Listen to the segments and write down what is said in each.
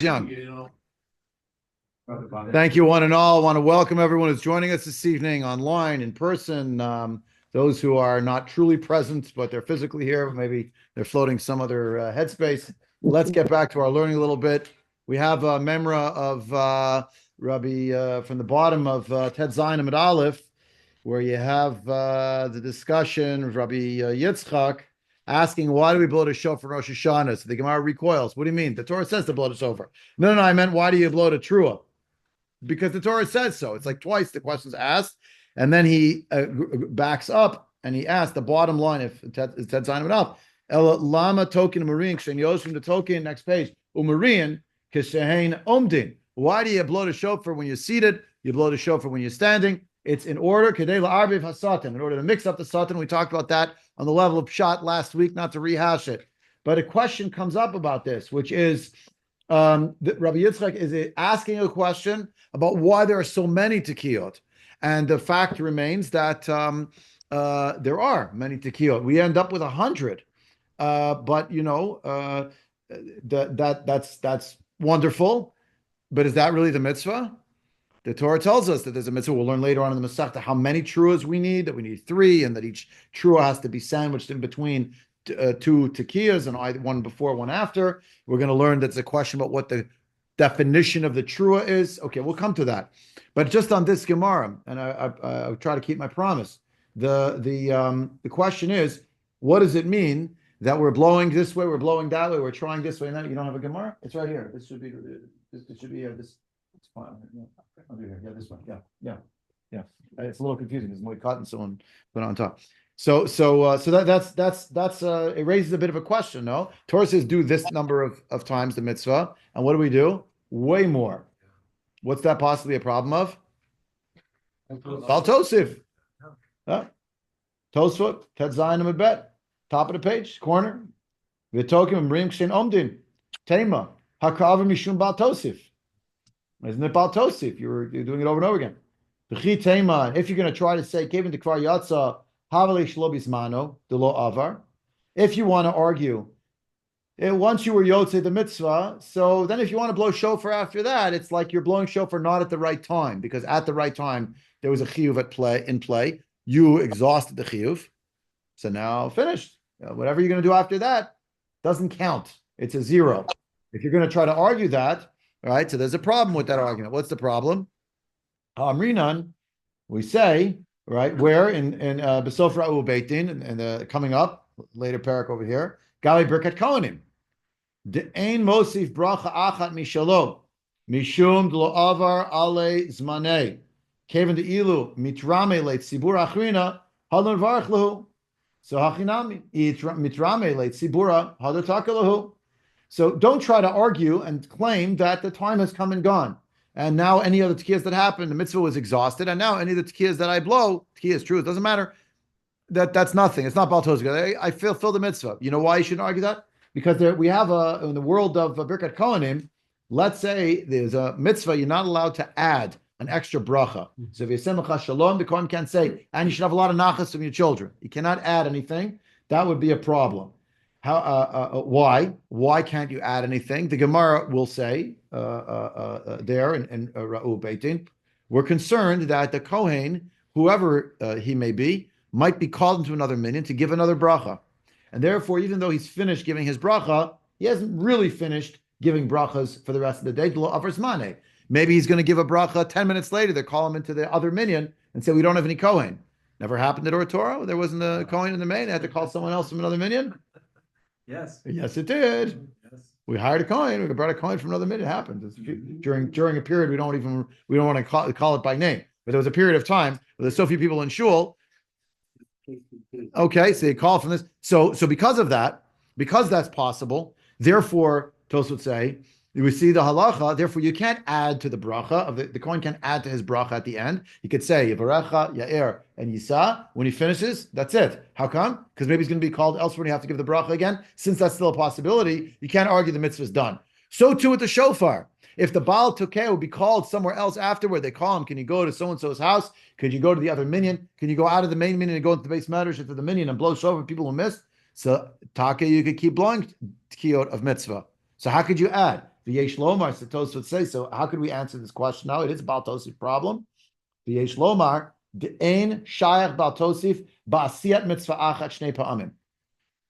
Young. Thank you, one and all. I want to welcome everyone who's joining us this evening online, in person. Those who are not truly present, but they're physically here, maybe they're floating some other headspace. Let's get back to our learning a little bit. We have a memra of Rabbi from the bottom of Ted Zayin Amid Aleph, where you have the discussion of Rabbi Yitzchak asking, why do we blow the shofar for Rosh Hashanah? So the Gemara recoils. What do you mean? The Torah says to blow the shofar. No, I meant, why do you blow the trua? Because the Torah says so. It's like twice the question's asked, and then he backs up and he asks the bottom line. If it said sign it up, lama token marian kshen yoshim the token next page umarian kishein omdin. Why do you blow the shofar when you're seated? You blow the shofar when you're standing. It's in order kedei la'arbiv hasatan, in order to mix up the satan. We talked about that on the level of pshat last week, not to rehash it. But a question comes up about this, which is Rabbi Yitzchak is asking a question about why there are so many tekiyot, and the fact remains that there are many tekiyot. We end up with 100, but that's wonderful. But is that really the mitzvah? The Torah tells us that there's a mitzvah. We'll learn later on in the Masechta how many truas we need. That we need 3, and that each trua has to be sandwiched in between 2 tekiyas, and either one before, one after. We're going to learn that's a question about what the definition of the trua is. Okay, we'll come to that. But just on this Gemara, and I try to keep my promise. The question is, what does it mean that we're blowing this way, we're blowing that way, we're trying this way, and that? You don't have a Gemara? It's right here. This should be this. It's fine. Yeah, this one. Yeah. It's a little confusing. There's more cotton someone put on top. So that's it raises a bit of a question, no? Torah says do this number of times the mitzvah, and what do we do? Way more. What's that possibly a problem of? Baal Tosif. Tosfot, Ted Zayin Amid Bet, top of the page, corner. V'tokim Amrim Kshen Omdim, Tema, Hakaver Mishum Baal Tosif. Isn't it Baal Tosif? You're doing it over and over again. V'chi Tema, if you're going to try to say, Kevin to Kvar Yatsa, if you want to argue, once you were Yotzei the mitzvah, so then if you want to blow shofar after that, it's like you're blowing shofar not at the right time, because at the right time there was a chiyuv in play. You exhausted the chiyuv, so now finished. Whatever you're going to do after that doesn't count. It's a 0. If you're going to try to argue that, right? So there's a problem with that argument. What's the problem? Amrinan, we say. Right, where in Besof Ra'u Beitin, and coming up later parak over here, Gali Birkat Kohanim. De'ein Mosif Bracha Achat Mishalo, Mishum Dlo Avar Ale Zmanei, Kevin de Ilu Mitrame Leit Sibura Achrina Hadon Varach Lahu. So Hachinami Mitrame Leit Sibura Hadon Takalahu. So don't try to argue and claim that the time has come and gone. And now any other tekiyas that happen, the mitzvah was exhausted. And now any of the tekiyas that I blow, tekiya is true, it doesn't matter. That's nothing. It's not Baal Tosif. I fulfill the mitzvah. You know why you shouldn't argue that? Because we have in the world of Birkat Kohanim, let's say there's a mitzvah, you're not allowed to add an extra bracha. So if you say shalom, the Kohen can't say, and you should have a lot of nachas from your children. You cannot add anything. That would be a problem. Why? Why can't you add anything? The Gemara will say there in Ra'u Beitin, we're concerned that the Kohen, whoever he may be, might be called into another minyan to give another bracha. And therefore, even though he's finished giving his bracha, he hasn't really finished giving brachas for the rest of the day. Maybe he's going to give a bracha 10 minutes later. They call him into the other minyan and say, we don't have any Kohen. Never happened at Or Torah. There wasn't a Kohen in the main. They had to call someone else from another minyan. Yes, it did. Yes. We hired a Kohen. We brought a Kohen from another minyan. It happened during a period we don't want to call it by name, but there was a period of time where there's so few people in shul. Okay, so you call from this. So because of that, because that's possible, therefore Tosfot would say we see the halacha. Therefore, you can't add to the bracha of the Kohen can't add to his bracha at the end. He could say Yivarecha, Yair, and Yisa. When he finishes, that's it. How come? Because maybe he's going to be called elsewhere and you have to give the bracha again. Since that's still a possibility, you can't argue the mitzvah is done. So too with the shofar. If the Baal Tokeh would be called somewhere else afterward, they call him, can you go to so-and-so's house? Could you go to the other minyan? Can you go out of the main minyan and go into the base matters into the minyan and blow shofar for people who missed? So, Taka, you could keep blowing tekiyot of mitzvah. So how could you add? V'yesh lomar, so Tosif would say, so how could we answer this question now? It is a Baal Tosif problem. V'yesh lomar, de'ein shayach Baal Tosif ba'asiyat mitzvah achat shnei pa'amim.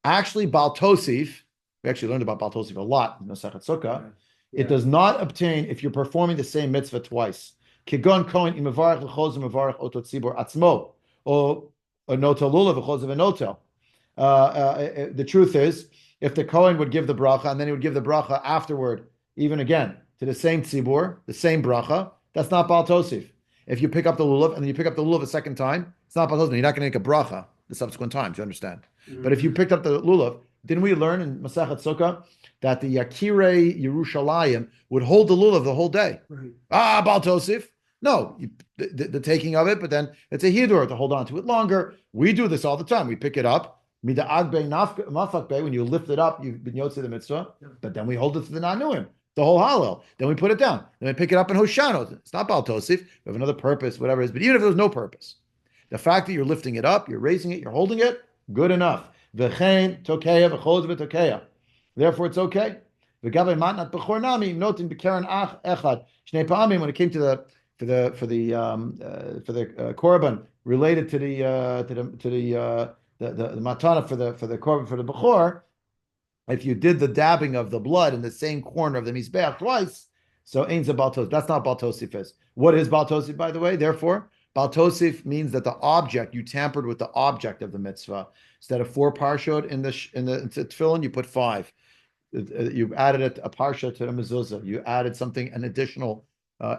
Actually, Baal Tosif, we actually learned about Baal Tosif a lot in Masechet Sukkah. It does not obtain if you're performing the same mitzvah twice. Kigon kohen imavarach l'choz imavarach otot tzibor atzmo, or notel lulav v'choz v'notel. The truth is, if the Kohen would give the bracha and then he would give the bracha afterward, even again to the same tzibur, the same bracha, that's not Baal Tosif. If you pick up the lulav and then you pick up the lulav a second time, it's not Baal Tosif. You're not going to make a bracha the subsequent times. You understand? Mm-hmm. But if you picked up the lulav, didn't we learn in Masechet Sukkah that the Yakirei Yerushalayim would hold the lulav the whole day? Right. Baal Tosif. No, the taking of it, but then it's a hidur to hold on to it longer. We do this all the time. We pick it up. When you lift it up, you've been yotze the mitzvah, but then we hold it to the nanuim, the whole hallel. Then we put it down. Then we pick it up in Hoshano. It's not Baal Tosif. We have another purpose, whatever it is. But even if there's no purpose, the fact that you're lifting it up, you're raising it, you're holding it, good enough. V'chein tokeya v'choz v'tokeya. Therefore, it's okay. V'gavei matnat b'chor nami notin b'keren ach echad shnei pa'amim. When it came to the korban related to the matana for the korban for the bechor, if you did the dabbing of the blood in the same corner of the mizbeach twice, so ain't a Baal Tosif. That's not Baal Tosif is. What is Baal Tosif, by the way? Therefore, Baal Tosif means that the object, you tampered with the object of the mitzvah. Instead of 4 parshot in the tefillin, you put 5. You added a parsha to the mezuzah. You added something, an additional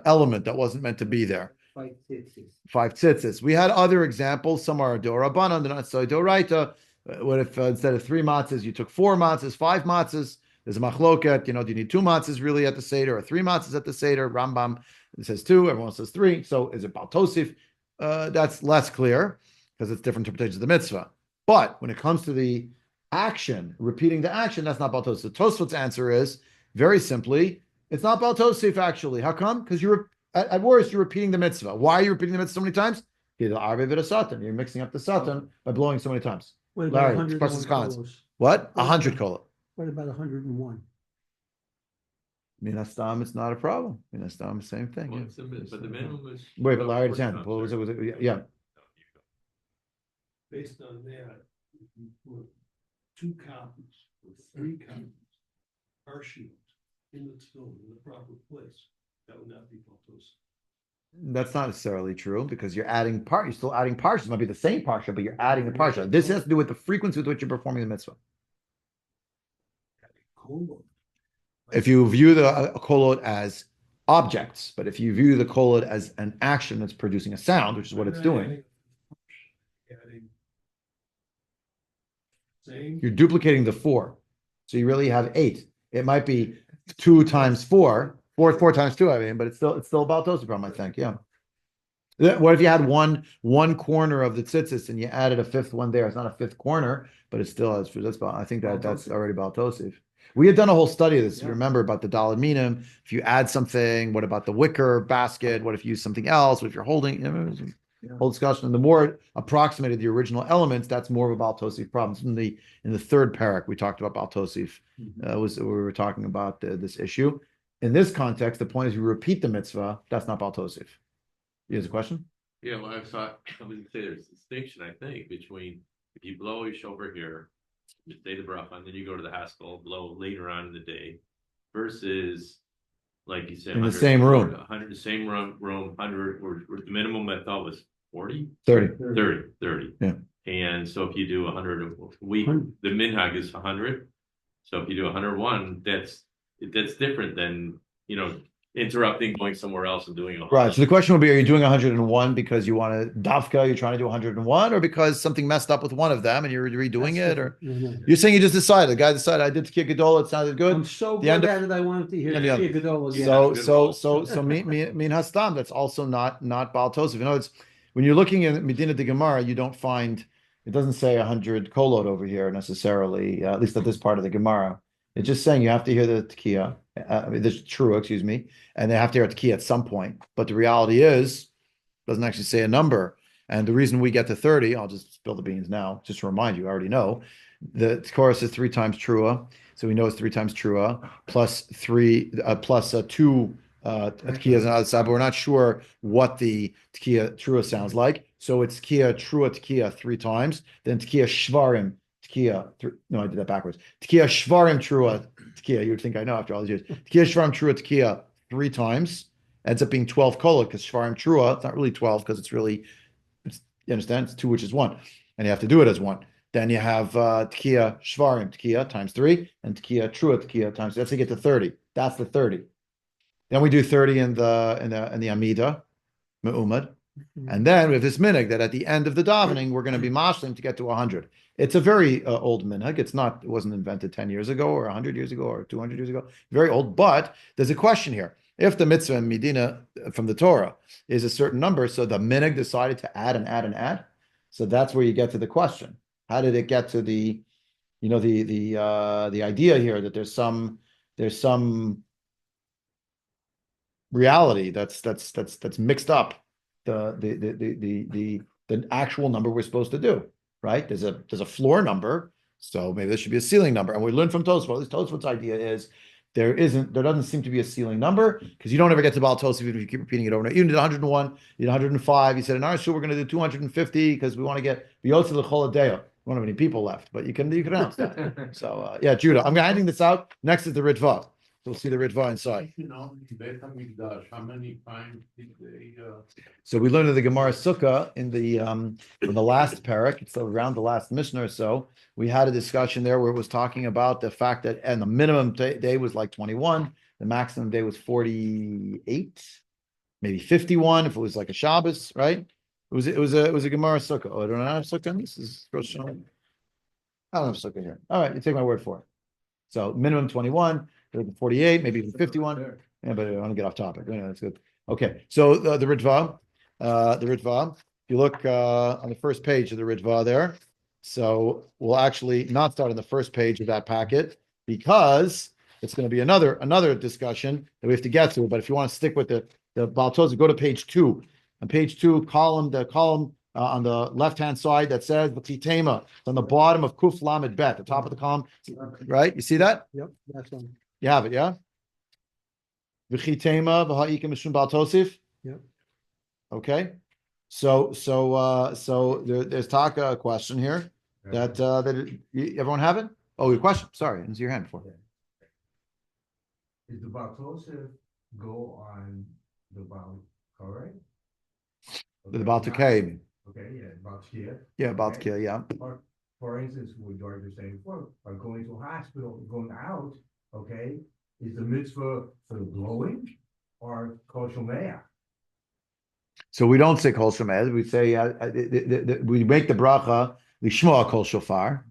element that wasn't meant to be there. 5 tzitzis. We had other examples. Some are dorabanan, they're not so doraita. What if instead of 3 matzahs, you took 4 matzahs, 5 matzahs? There's a machloket. Do you need 2 matzahs really at the seder or 3 matzahs at the seder? Rambam says 2. Everyone says 3. So is it Baal Tosif? That's less clear because it's different interpretations of the mitzvah. But when it comes to the action, repeating the action, that's not Baal Tosif. So Tosfot's answer is very simply, it's not Baal Tosif actually. How come? Because at worst, you're repeating the mitzvah. Why are you repeating the mitzvah so many times? You're mixing up the satan by blowing so many times. What about Larry, 101 comments. What? 100 kola. What about 101? Minastam, it's not a problem. Minastam, same thing. Well, Yeah. but the minimum is. Wait, but Larry, what was it? Yeah. Based on that, if you put 2 copies or 3 copies, partials in the tefillin in the proper place, that would not be Baal Tosif. That's not necessarily true because you're still adding parshas. It might be the same parsha, but you're adding the parsha. This has to do with the frequency with which you're performing the mitzvah. If you view the kolot as objects, but if you view the kolot as an action that's producing a sound, which is what it's doing, you're duplicating the 4. So you really have 8. It might be 2 times 4. 4 times 2, I mean, but it's still about Tosif problem, I think. Yeah. What if you had one corner of the tzitzis and you added a 5th one there? It's not a 5th corner, but it's still that's I think that's already about Tosif. We had done a whole study of this. Yeah. Remember about the daled minim. If you add something, what about the wicker basket? What if you use something else? What if you're holding? Whole discussion. And the more it approximated the original elements, that's more of a Baal Tosif problem. In the 3rd parak, we talked about Baal Tosif. We were talking about this issue. In this context, the point is you repeat the mitzvah. That's not Baal Tosif. You have a question? Yeah, well, I was going to say there's a distinction, I think, between if you blow your shofar here, you say the bracha, and then you go to the Haskell, blow later on in the day, versus, like you said, in the same room. 100, the same room, 100, or the minimum I thought was 40? 30. Yeah. And so if you do 100 a week, the minhag is 100. So if you do 101, that's different than, interrupting, going somewhere else and doing it. Right. So the question would be, are you doing 101 because you want to dafka, you're trying to do 101, or because something messed up with one of them and you're redoing it? Or you're saying you just decided, the guy decided, I did Tekiyat Gedola, it sounded good. I'm so good at it, I wanted to hear Tekiyat Gedola again. So min hastam, that's also not Baal Tosif. In other words, when you're looking at Medina de Gemara, you don't find, it doesn't say 100 kolot over here necessarily, at least at this part of the Gemara. It's just saying you have to hear the Tekiyah, the Trua, excuse me, and they have to hear a Tekiyah at some point. But the reality is, it doesn't actually say a number. And the reason we get to 30, I'll just spill the beans now, just to remind you, I already know, the chorus is 3 times Trua. So we know it's 3 times trua plus 3 plus 2 tekiyas and outside, but we're not sure what the tekiya trua sounds like. So it's tekiya trua tekiya 3 times, then tekiya shvarim tekiya. No, I did that backwards. Tekiya shvarim trua tekiya. You would think I know after all these years. Tekiya shvarim trua tekiya 3 times. Ends up being 12 kola because shvarim trua. It's not really 12 because it's really, you understand? It's 2, which is 1, and you have to do it as 1. Then you have tekiya shvarim tekiya times 3, and tekiya trua tekiya times. That's to get to 30. That's the 30. Then we do 30 in the Amida, Meumad. And then we have this minhag that at the end of the davening, we're going to be mashlim to get to 100. It's a very old minhag. It wasn't invented 10 years ago or 100 years ago or 200 years ago. Very old. But there's a question here. If the mitzvah in Medina from the Torah is a certain number, so the minhag decided to add and add and add. So that's where you get to the question. How did it get to the idea here that there's some reality that's mixed up the actual number we're supposed to do, right? There's a floor number, so maybe there should be a ceiling number. And we learned from Tosif. This Tosif's idea is there doesn't seem to be a ceiling number because you don't ever get to Baal Tosif even if you keep repeating it over and over. You did 101, you did 105. You said in our shul we're going to do 250 because we want to get Biyotzi L'chol Adeo. We don't have any people left, but you can announce that. So yeah, Judah, I'm handing this out. Next is the Ritva. We'll see the Ritva inside. How many times did they? So we learned in the Gemara Sukkah in the last parak, it's around the last Mishnah or so. We had a discussion there where it was talking about the fact that and the minimum day was like 21, the maximum day was 48, maybe 51 if it was like a Shabbos, right? It was a Gemara Sukkah. Oh, I don't have Sukkah. This is Rosh Hashanah. I don't have Sukkah here. All right, you take my word for it. So minimum 21. 48, maybe even 51. Yeah, but I want to get off topic. Yeah, that's good. Okay, so the Ritva, if you look on the first page of the Ritva there, so we'll actually not start on the first page of that packet because it's going to be another discussion that we have to get to. But if you want to stick with the Baal Tosif, go to page 2. On page 2, the column on the left-hand side that says V'chitema. It's on the bottom of Kuf Lamed Bet, the top of the column, right? You see that? Yep, that's one. You have it, yeah? V'chitema v'ha'ika mishum Baal Tosif. Yep. Okay. So there's Taka a question here that everyone have it? Oh, your question. Sorry, I didn't see your hand before. Is the Baal Tosif go on the Baal Koreh? The Baal Tekiyat. Okay, yeah, Baal Tekiyat. Yeah, Baal Tekiyat, yeah. Or, for instance, what George was saying before, by going to a hospital, going out, okay, is the mitzvah for the blowing or kol shomea? So we don't say kol shomea. We say we make the bracha lishmoa kol shofar,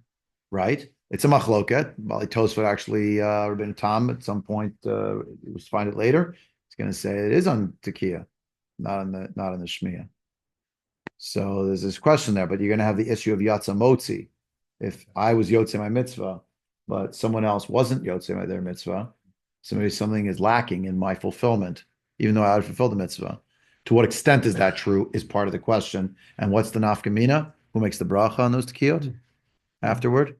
right? It's a machloket. Bali Tosfot actually, Rabbi Tam at some point, we'll find it later. He's going to say it is on Tekiyah, not on the Shmiya. So there's this question there, but you're going to have the issue of Yatza Motzi. If I was Yotze my mitzvah, but someone else wasn't Yotze my their mitzvah, so maybe something is lacking in my fulfillment, even though I would fulfill the mitzvah. To what extent is that true is part of the question. And what's the nafkamina? Who makes the bracha on those tekiyot afterward?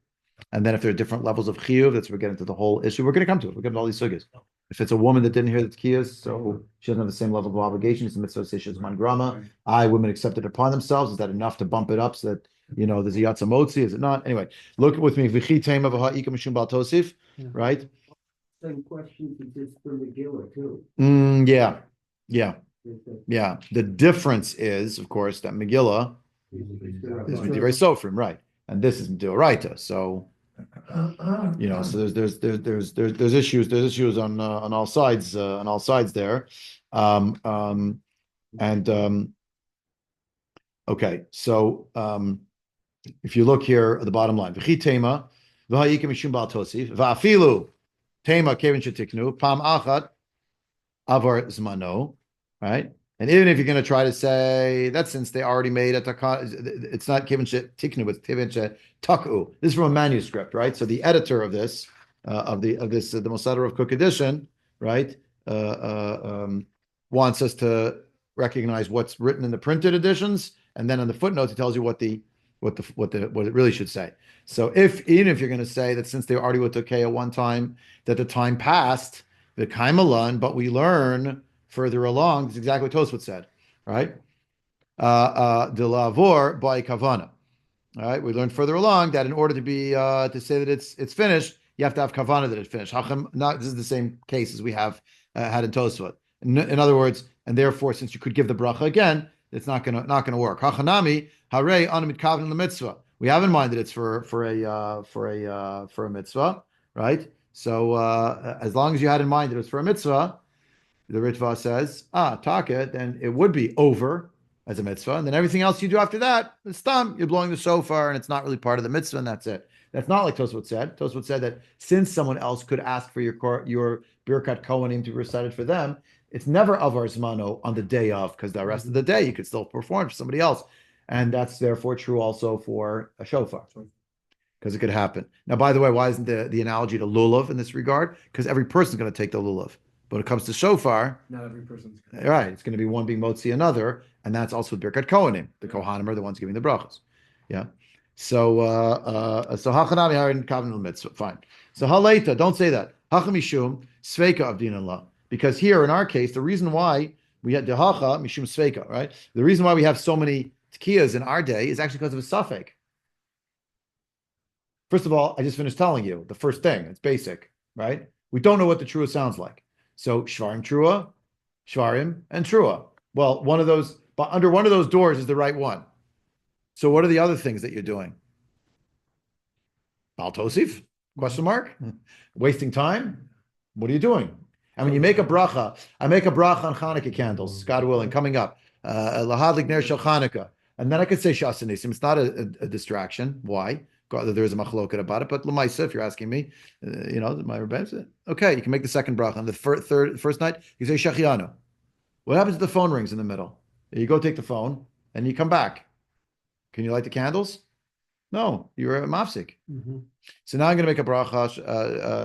And then if there are different levels of chiyuv, that's where we get into the whole issue. We're going to come to it. We're getting all these sugyas. If it's a woman that didn't hear the tekiyas, so she doesn't have the same level of obligation, it's a mitzvah sishas man grama. Women accept it upon themselves. Is that enough to bump it up so that, there's a yatza motzi? Is it not? Anyway, look with me. V'chi tema v'ha'ika mishum Baal Tosif, right? Same question is for Megillah too. Yeah. The difference is, of course, that Megillah is Midivrei Sofrim, right? And this is Midoraita. So, so there's issues on all sides there. Okay, so if you look here at the bottom line, V'chi tema v'ha'ika mishum Baal Tosif v'afilu tema kevin shetiknu pam achat avar zmano, right? And even if you're going to try to say that since they already made a takan, it's not kevin shetiknu, it's kevin shetaku. This is from a manuscript, right? So the editor of this, the Mosader of Cook edition, right, wants us to recognize what's written in the printed editions, and then on the footnotes it tells you what the what it really should say. So even if you're going to say that since they already with Tekiyat one time, that the time passed, the Kaimalan, but we learn further along, it's exactly what Tosfot said, right? De lavor by kavana. All right, we learned further along that in order to be to say that it's finished, you have to have kavana that it's finished. This is the same case as we have had in Tosfot. In other words, and therefore, since you could give the bracha again, it's not gonna work. Hachanami harei anamid kavna mitzvah. We have in mind that it's for a mitzvah, right? So as long as you had in mind that it's for a mitzvah, the Ritva says, taka, then it would be over as a mitzvah, and then everything else you do after that, it's stam, you're blowing the shofar, and it's not really part of the mitzvah, and that's it. That's not like Tosfot said. Tosfot said that since someone else could ask for your Birkat Kohanim to be recited for them, it's never avar zmano on the day of, because the rest of the day you could still perform for somebody else, and that's therefore true also for a shofar, because it could happen. Now, by the way, why isn't the analogy to lulav in this regard? Because every person's going to take the lulav. But when it comes to shofar, not every person's right. It's going to be one being motzi another, and that's also Birkat Kohanim. The Kohanim are the ones giving the brachas. Yeah. So hachanami harin kavnul mitzvah. Fine. So haleta, don't say that. Hachamishum sveika of dinallah. Because here in our case, the reason why we had dehacha mishum sveika, right? The reason why we have so many tekiyas in our day is actually because of a suffix. First of all, I just finished telling you the first thing. It's basic, right? We don't know what the trua sounds like. So shvarim trua, shvarim, and trua. Well, but under one of those doors is the right one. So what are the other things that you're doing? Baal Tosif? Question mark? Wasting time? What are you doing? And when you make a bracha, I make a bracha on Hanukkah candles, God willing, coming up. Lahadlik ner shel Hanukkah. And then I could say Shasanisim. It's not a distraction. Why? There's a machloket about it, but Lamaisa, if you're asking me, my Rebbe said, okay, you can make the second bracha. On the first night, you say Shechianu. What happens if the phone rings in the middle? You go take the phone, and you come back. Can you light the candles? No, you're a mafsik. Mm-hmm. So now I'm going to make a bracha,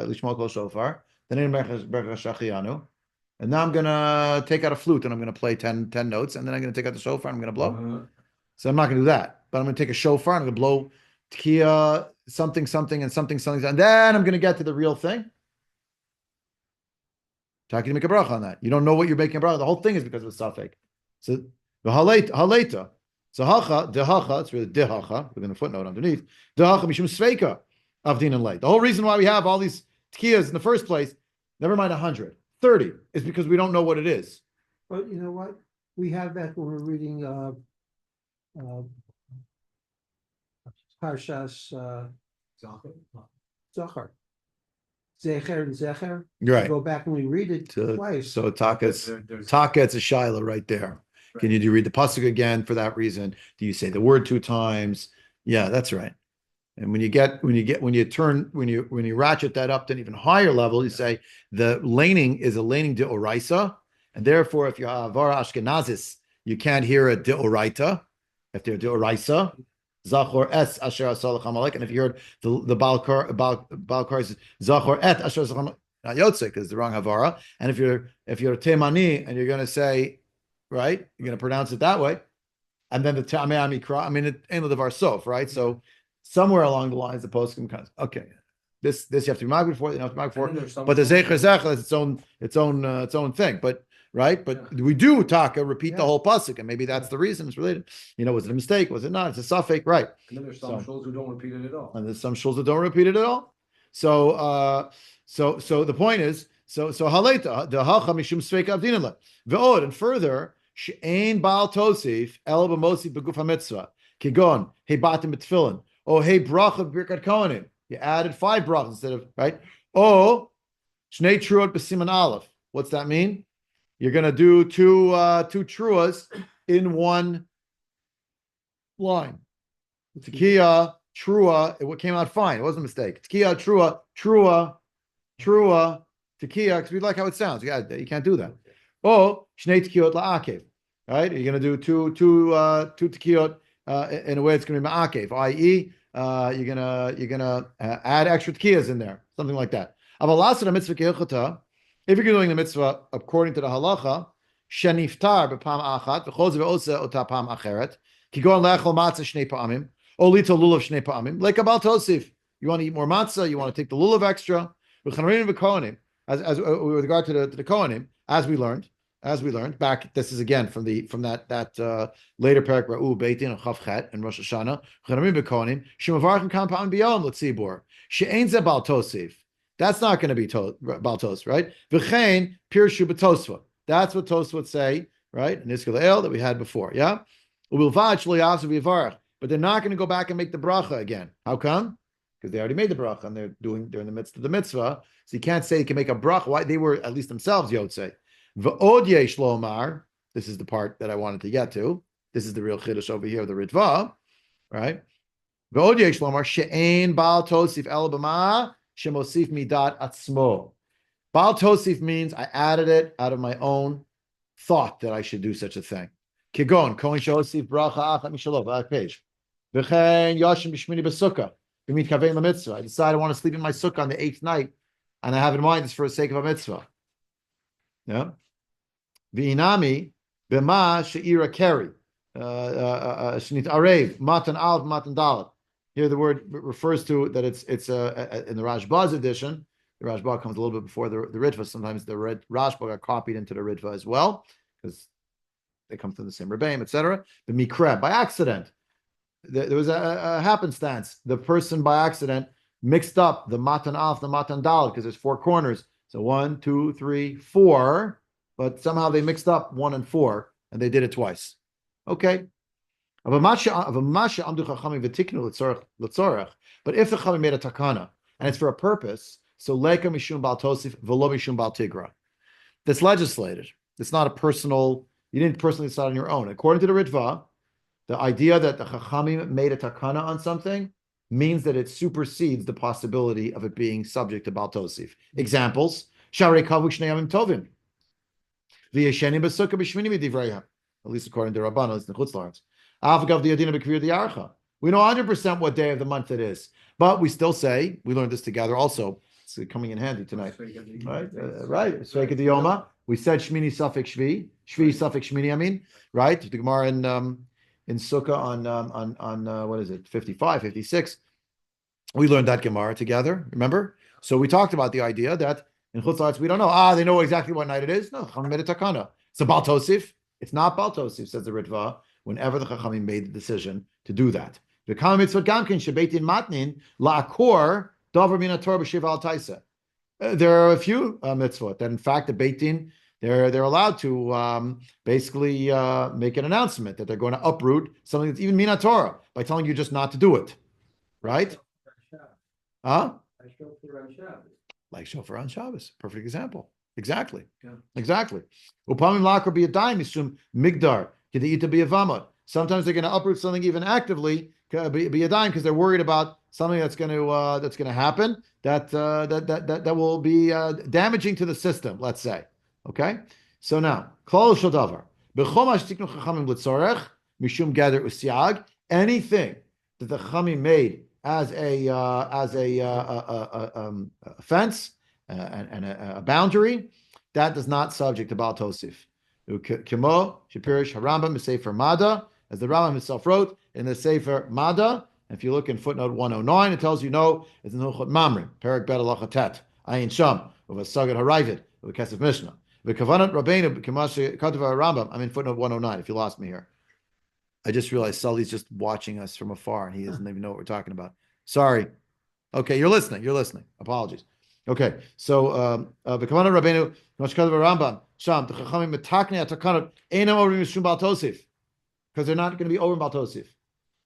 Lishmo Kol Shofar, then I'm going to make a bracha Shechianu, and now I'm going to take out a flute, and I'm going to play 10 notes, and then I'm going to take out the shofar, and I'm going to blow. So I'm not going to do that, but I'm going to take a shofar, and I'm going to blow Tekiyat, something, and something, and then I'm going to get to the real thing. Talking to make a bracha on that. You don't know what you're making a bracha. The whole thing is because of a suffix. So the haleta. So dehacha, it's really dehacha, within a footnote underneath. Dehacha mishum sveika of din and late. The whole reason why we have all these tekiyas in the first place, never mind 100, 30, is because we don't know what it is. But you know what? We have that when we're reading Parshas Zachar. Zecher and Zecher. Right. Go back and we read it twice. So taka, it's a shaila right there. Right. Can you read the pasuk again for that reason? Do you say the word 2 times? Yeah, that's right. And when you ratchet that up to an even higher level, you say the laning is a laning de oraisa, and therefore if you have avara ashkenazis, you can't hear a de oraita. If they're de oraisa, Zachor es asher asalach hamalek, and if you heard the Baal Kor says Zachor et asher asalach not yotzik is the wrong havara, and if you're Temani and you're going to say right, you're going to pronounce it that way, and then the Tamei Mikra, it ain't the Varsof, right? So somewhere along the lines the poskim kind of okay, this you have to be magid for, you have to magid for, but the Zecher Zecher is its own thing, but. Right, but we do repeat the whole pasuk, and maybe that's the reason it's related. Was it a mistake? Was it not? It's a suffix, right? And then there's some shuls who don't repeat it at all. And there's some shuls that don't repeat it at all. So the point is, haleta the hacha mishum sveika avdinala ve'od, and further she'ain Baal Tosif el b'mosi b'guf hamitzvah kigon hey batim b'tfilin hey bracha b'birkat kohanim. You added 5 brachas instead of right. Shnei truot b'siman aleph. What's that mean? You're going to do two truas in one line. Tekiyat, trua, it came out fine. It wasn't a mistake. Tekiyat, trua, tekiyat, because we like how it sounds. You can't do that. Shnei tekiyot la'akev. Right? You're going to do two tekiyot in a way it's going to be ma'akev, i.e., you're gonna add extra tekiyas in there, something like that. If you're doing the mitzvah according to the halacha, sheniftar b'pam achat v'chol ve'osa ota pam acheret, kigon le'achol matzah shnei pa'amim, Olita lulav shnei pa'amim. Like a Baal Tosif. You want to eat more matzah, you want to take the lulav extra. With regard to the Kohanim, as we learned back, this is again from that later parak Ra'u Beitin and Chavchet and Rosh Hashanah. Chanarim b'Kohanim shemavarchim compound biyom l'tzibur she'ein ze Baal Tosif. That's not going to be Baal Tosif, right? V'chein pirshu b'Tosfot. That's what Tosfot would say, right? In Iskal El that we had before, yeah. Uvilvad shlo yasu v'yivarach, but they're not going to go back and make the bracha again. How come? Because they already made the bracha and they're in the midst of the mitzvah. So you can't say you can make a bracha. Why? They were at least themselves yotzei. V'od yesh lomar. This is the part that I wanted to get to. This is the real chiddush over here of the Ritva, right? V'od yesh lomar she'ein Baal Tosif el b'ma shemosif midat atzmo. Baal Tosif means I added it out of my own thought that I should do such a thing. Kigon kohen she'osif bracha achat mishalov. Page. V'chein yashim b'shmini b'sukkah. I decide I want to sleep in my sukkah on the 8th night, and I have in mind it's for the sake of a mitzvah. Yeah. V'inami b'ma she'ira keri shnit arev matan alv matan dalet. Here the word refers to that it's in the Rashba's edition. The Rashba comes a little bit before the Ritva. Sometimes the Rashba got copied into the Ritva as well because they come from the same Rebbeim, etc. The mikra by accident. There was a happenstance. The person by accident mixed up the matan alf, the matan dal, because there's 4 corners. So 1, 2, 3, 4, but somehow they mixed up 1 and 4, and they did it twice. Okay. But if the Chachamim made a takana, and it's for a purpose, so leka mishum bal tosif v'lo mishum bal tigra. That's legislated. It's not a personal, you didn't personally decide on your own. According to the Ritva, the idea that the Chachamim made a takana on something means that it supersedes the possibility of it being subject to Baal Tosif. Examples: Sharei kavu shnei yamim tovim, v'yeshenim b'sukkah b'shmini midivrayim. At least according to Rabbanon, it's the Chutz La'aretz. Avgav di'adina b'kvir di'archa. We know 100% what day of the month it is, but we still say we learned this together. Also, it's coming in handy tonight, right? Right. Sveika diyoma. We said shmini suffix shvi, shvi suffix shmini. I mean, right? The Gemara in Sukkah on what is it, 55, 56. We learned that Gemara together, remember? So we talked about the idea that in Chutz La'aretz we don't know. They know exactly what night it is. No, Chachamim made a takana. It's a Baal Tosif. It's not Baal Tosif, says the Ritva, whenever the Chachamim made the decision to do that. The Kama mitzvot gamkin shebeitin matnin la'akor davar min haTorah b'shiva al taisa. There are a few mitzvot that, in fact, the beitin they're allowed to basically make an announcement that they're going to uproot something that's even min Torah by telling you just not to do it, right? Huh? Like Shofar on Shabbos. Perfect example. Exactly. Yeah. Exactly. Upamim lakar b'yadayim mishum migdar kediyita b'yavamot. Sometimes they're going to uproot something even actively b'yadayim because they're worried about something that's going to happen that will be damaging to the system. Let's say. Okay, so now klal shadavar b'chomash tiknu chachamim l'tzorech mishum gather usiag. Anything that the chachamim made as a fence and a boundary, that does not subject to Baal Tosif. Kimo shepirish harambam sefer Mada, as the Rambam himself wrote in the Sefer Mada. If you look in footnote 109, it tells you no. It's in Hilchot Mamrim, Perak Bet Halacha Tet, Ayin Sham, of a Sagad Harayvit, of a Kesef Mishnah. The Kavanat Rabbeinu Kamash Kadva Rambam. I'm in footnote 109. If you lost me here, I just realized Sully's just watching us from afar, and he doesn't even know what we're talking about. Sorry. Okay, you're listening. You're listening. Apologies. Okay, so the Kavanat Rabbeinu Kamash Kadva Rambam Sham the Chachamim Metaknei Atakanot Einam Over Mishum Baal Tosif, because they're not going to be over Baal Tosif.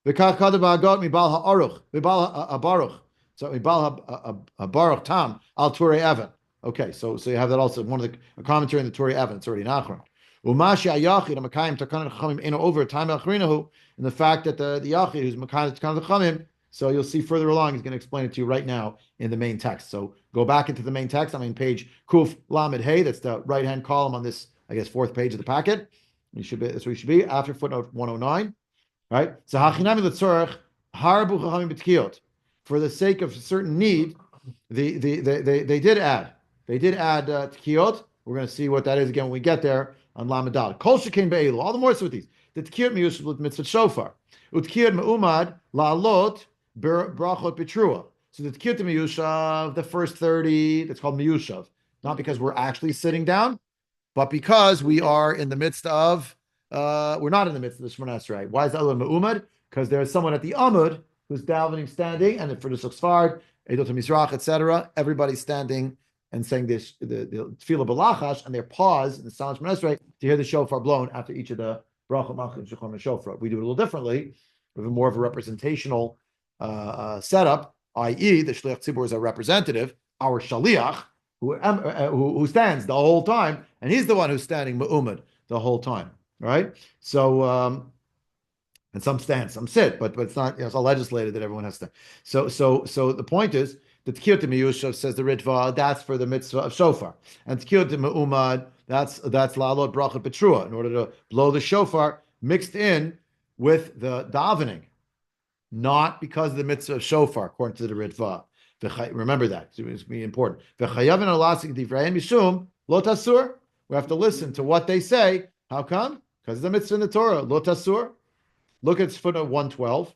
The Kachad Ba'agot Mibal HaAruch Mibal HaBaruch. So Mibal HaBaruch Tam Al Turei Evan. Okay, so you have that also, one of a commentary in the Torah Evan, it's already in Achron. Umashi ayachid amakayim takanat chachamim eno over time achrinahu, and the fact that the yachid who's makayim takanat chachamim, so you'll see further along, he's going to explain it to you right now in the main text. So go back into the main text. I'm in page Kuf Lamed Hey, that's the right-hand column on this, I guess, 4th page of the packet. That's where you should be, after footnote 109. Right? So hachinami l'tzorech harbu chachamim b'tkiyot. For the sake of a certain need, they did add. They did add Tekiyot. We're going to see what that is again when we get there on Lamadal. Kol shekain be'elu. All the more so with these. the Tekiyat Meyushav with mitzvah Shofar. Utkiyat Meumad la'alot brachot betrua. So the Tekiyat Meyushav, the first 30, that's called Meyushav. Not because we're actually sitting down, but because we are in the midst of, we're not in the midst of the Shemona Esrei. Why is that Meumad? Because there's someone at the Amud who's davening standing, and for the Sfard, Edot Mizrach, etc., everybody's standing and saying this, the Tefillah B'Lachash, and their pause in the silence Shemona Esrei to hear the shofar blown after each of the Brachot, Malchut, Shechon, and Shofar. We do it a little differently. We have more of a representational setup, i.e., the Shliach Tzibur is a representative, our Shaliach, who stands the whole time, and he's the one who's standing Me'umad the whole time, right? So, and some stand, some sit, but it's not, it's all legislated that everyone has to. So the point is, the Tekiyat Meyushav says the Ritva, that's for the mitzvah of Shofar, and Tekiyat Meumad, that's La'alot Brachot Betrua, in order to blow the Shofar mixed in with the davening, not because of the mitzvah of Shofar, according to the Ritva. Remember that, it's going to be important. We have to listen to what they say. How come? Because the mitzvah in the Torah, lo tasur. Look at footnote 112,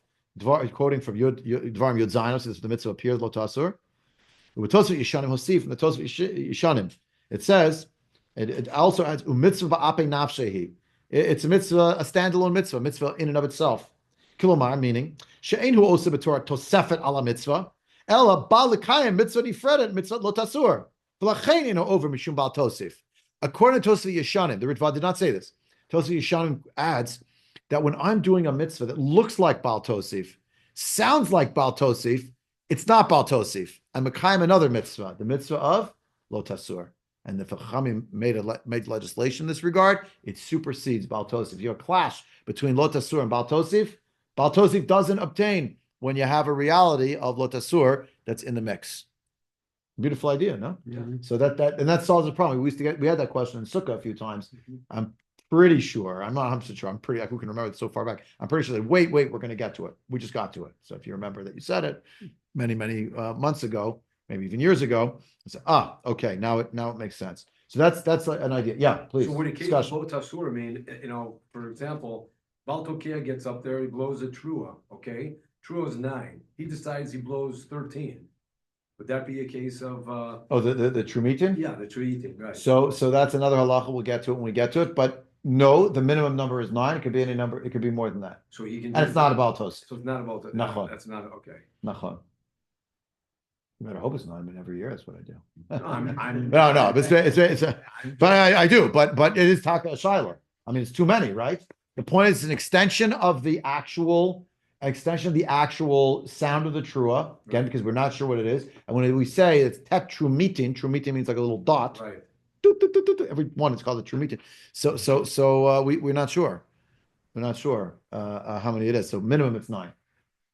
quoting from Dvarim Yud Zayin, says the mitzvah appears lo tasur. With Tosif Yishanim Hosif, from the Tosif Yishanim, it says, it also adds u'mitzvah ba'apei nafshehi. It's a mitzvah, a standalone mitzvah in and of itself. Kilomar, meaning she'ein hu osa b'torah tosefet ala mitzvah. Ella Baal mitzvah nifredet mitzvah lo tasur. V'lachein ino over mishum Baal Tosif. According to Tosif Yishanim, the Ritva did not say this. Tosif Yishanim adds that when I'm doing a mitzvah that looks like Baal Tosif, sounds like Baal Tosif, it's not Baal Tosif. I'm mekayim another mitzvah, the mitzvah of lo tasur. And the Chachamim made legislation in this regard, it supersedes Baal Tosif. If you have a clash between lo tasur and Baal Tosif doesn't obtain when you have a reality of lo tasur that's in the mix. Beautiful idea, no? Yeah. So that solves the problem. We had that question in Sukkah a few times. I'm pretty sure. I'm not 100% sure. I'm pretty. Who can remember it so far back? I'm pretty sure that wait, we're going to get to it. We just got to it. So if you remember that you said it many months ago, maybe even years ago, I said, okay, now it makes sense. So that's an idea. Yeah, please. So when it came to lo tasur, I mean, for example, Baal Tokiyah gets up there, he blows a trua. Okay, trua is 9. He decides he blows 13. Would that be a case of? The true meeting? Yeah, the true eating, right? So that's another halacha. We'll get to it when we get to it. But no, the minimum number is 9. It could be any number. It could be more than that. So he can. And it's not about Tosif. So it's not about that. Nachon. That's not okay. Nachon. You better hope it's not. I mean, every year that's what I do. No, no, but I do. But it is taka shiler. I mean, it's too many, right? The point is, it's an extension of the actual sound of the trua, again, because we're not sure what it is. And when we say it's tek true meeting means like a little dot. Right. Every one, it's called a true meeting. So we're not sure. We're not sure how many it is. So minimum it's 9.